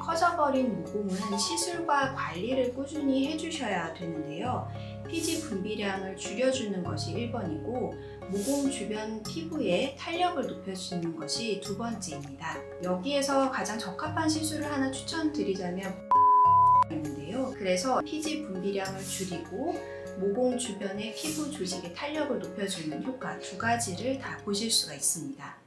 커져버린 모공은 시술과 관리를 꾸준히 해주셔야 되는데요. 피지 분비량을 줄여주는 것이 1번이고 모공 주변 피부의 탄력을 높여주는 것이 2번째입니다. 여기에서 가장 적합한 시술을 하나 추천드리자면 있는데요. 그래서 피지 분비량을 줄이고 모공 주변의 피부 조직의 탄력을 높여주는 효과 2가지를 다 보실 수가 있습니다.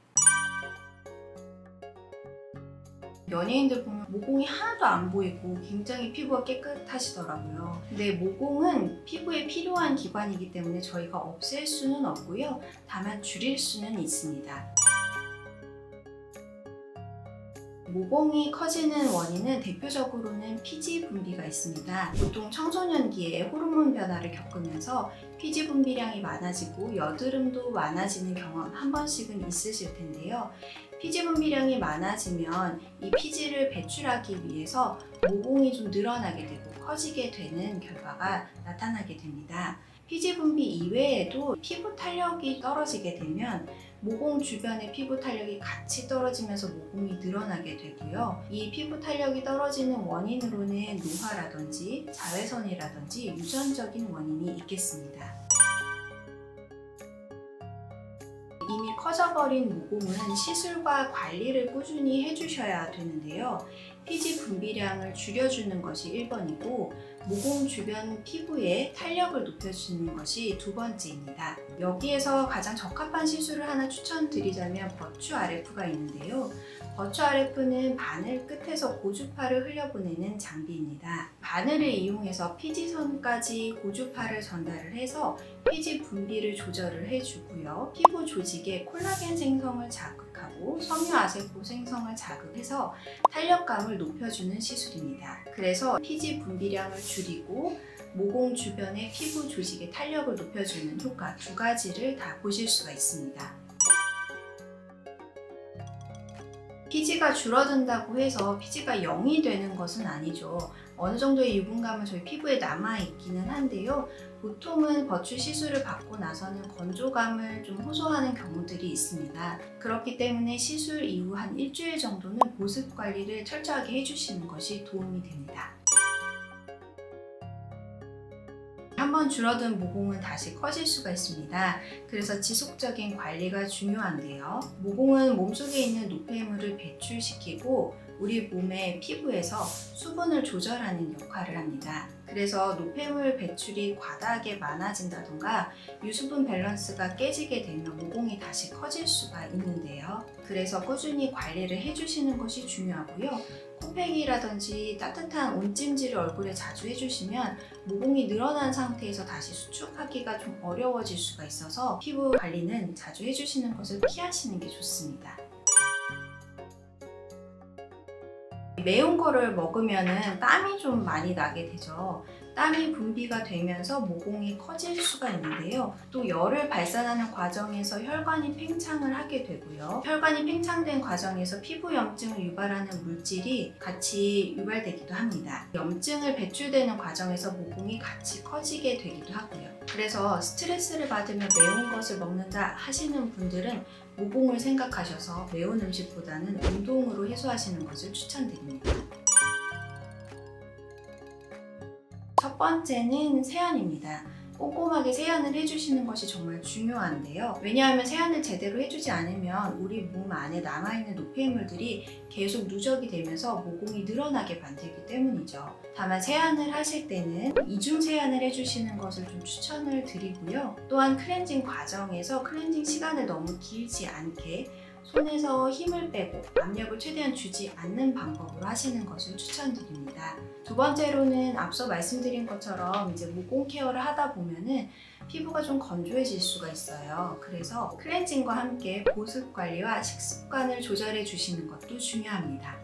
연예인들 보면 모공이 하나도 안 보이고 굉장히 피부가 깨끗하시더라고요. 근데 모공은 피부에 필요한 기관이기 때문에 저희가 없앨 수는 없고요. 다만 줄일 수는 있습니다. 모공이 커지는 원인은 대표적으로는 피지 분비가 있습니다. 보통 청소년기에 호르몬 변화를 겪으면서 피지 분비량이 많아지고 여드름도 많아지는 경험 한 번씩은 있으실 텐데요. 피지 분비량이 많아지면 이 피지를 배출하기 위해서 모공이 좀 늘어나게 되고 커지게 되는 결과가 나타나게 됩니다. 피지 분비 이외에도 피부 탄력이 떨어지게 되면 모공 주변의 피부 탄력이 같이 떨어지면서 모공이 늘어나게 되고요. 이 피부 탄력이 떨어지는 원인으로는 노화라든지 자외선이라든지 유전적인 원인이 있겠습니다. 이미 커져버린 모공은 시술과 관리를 꾸준히 해주셔야 되는데요. 피지 분비량을 줄여주는 것이 1번이고 모공 주변 피부의 탄력을 높여주는 것이 2번째입니다. 여기에서 가장 적합한 시술을 하나 추천드리자면 버추 RF가 있는데요. 버추 RF는 바늘 끝에서 고주파를 흘려보내는 장비입니다. 바늘을 이용해서 피지선까지 고주파를 전달을 해서 피지 분비를 조절을 해주고요. 피부 조직의 콜라겐 생성을 자극하고 섬유아세포 생성을 자극해서 탄력감을 높여주는 시술입니다. 그래서 피지 분비량을 줄이고 모공 주변의 피부 조직의 탄력을 높여주는 효과 2가지를 다 보실 수가 있습니다. 피지가 줄어든다고 해서 피지가 0이 되는 것은 아니죠. 어느 정도의 유분감은 저희 피부에 남아있기는 한데요. 보통은 버추 시술을 받고 나서는 건조감을 좀 호소하는 경우들이 있습니다. 그렇기 때문에 시술 이후 한 일주일 정도는 보습 관리를 철저하게 해주시는 것이 도움이 됩니다. 한번 줄어든 모공은 다시 커질 수가 있습니다. 그래서 지속적인 관리가 중요한데요. 모공은 몸속에 있는 노폐물을 배출시키고 우리 몸의 피부에서 수분을 조절하는 역할을 합니다. 그래서 노폐물 배출이 과다하게 많아진다던가 유수분 밸런스가 깨지게 되면 모공이 다시 커질 수가 있는데요. 그래서 꾸준히 관리를 해주시는 것이 중요하고요. 콧팩이라든지 따뜻한 온찜질을 얼굴에 자주 해주시면 모공이 늘어난 상태에서 다시 수축하기가 좀 어려워질 수가 있어서 피부 관리는 자주 해주시는 것을 피하시는 게 좋습니다. 매운 거를 먹으면 땀이 좀 많이 나게 되죠. 땀이 분비가 되면서 모공이 커질 수가 있는데요. 또 열을 발산하는 과정에서 혈관이 팽창을 하게 되고요. 혈관이 팽창된 과정에서 피부 염증을 유발하는 물질이 같이 유발되기도 합니다. 염증을 배출되는 과정에서 모공이 같이 커지게 되기도 하고요. 그래서 스트레스를 받으면 매운 것을 먹는다 하시는 분들은 모공을 생각하셔서 매운 음식보다는 운동으로 해소하시는 것을 추천드립니다. 첫 번째는 세안입니다. 꼼꼼하게 세안을 해주시는 것이 정말 중요한데요. 왜냐하면 세안을 제대로 해주지 않으면 우리 몸 안에 남아있는 노폐물들이 계속 누적이 되면서 모공이 늘어나게 만들기 때문이죠. 다만 세안을 하실 때는 이중 세안을 해주시는 것을 좀 추천을 드리고요. 또한 클렌징 과정에서 클렌징 시간을 너무 길지 않게 손에서 힘을 빼고 압력을 최대한 주지 않는 방법으로 하시는 것을 추천드립니다. 2번째로는 앞서 말씀드린 것처럼 이제 모공 케어를 하다 보면은 피부가 좀 건조해질 수가 있어요. 그래서 클렌징과 함께 보습 관리와 식습관을 조절해 주시는 것도 중요합니다.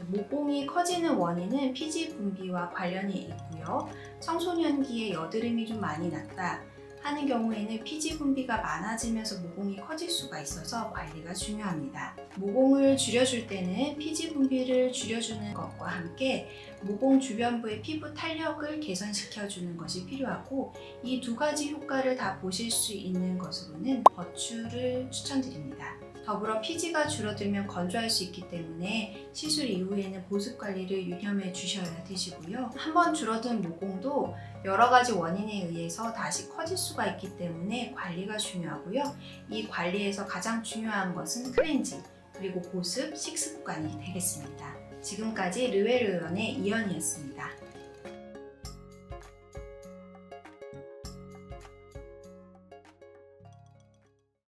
모공이 커지는 원인은 피지 분비와 관련이 있고요. 청소년기에 여드름이 좀 많이 났다 하는 경우에는 피지 분비가 많아지면서 모공이 커질 수가 있어서 관리가 중요합니다. 모공을 줄여줄 때는 피지 분비를 줄여주는 것과 함께 모공 주변부의 피부 탄력을 개선시켜주는 것이 필요하고 이 2가지 효과를 다 보실 수 있는 것으로는 버추를 추천드립니다. 더불어 피지가 줄어들면 건조할 수 있기 때문에 시술 이후에는 보습 관리를 유념해 주셔야 되시고요. 한번 줄어든 모공도 여러 가지 원인에 의해서 다시 커질 수가 있기 때문에 관리가 중요하고요. 이 관리에서 가장 중요한 것은 클렌징, 그리고 보습, 식습관이 되겠습니다. 지금까지 르웨르 의원의 이현이었습니다.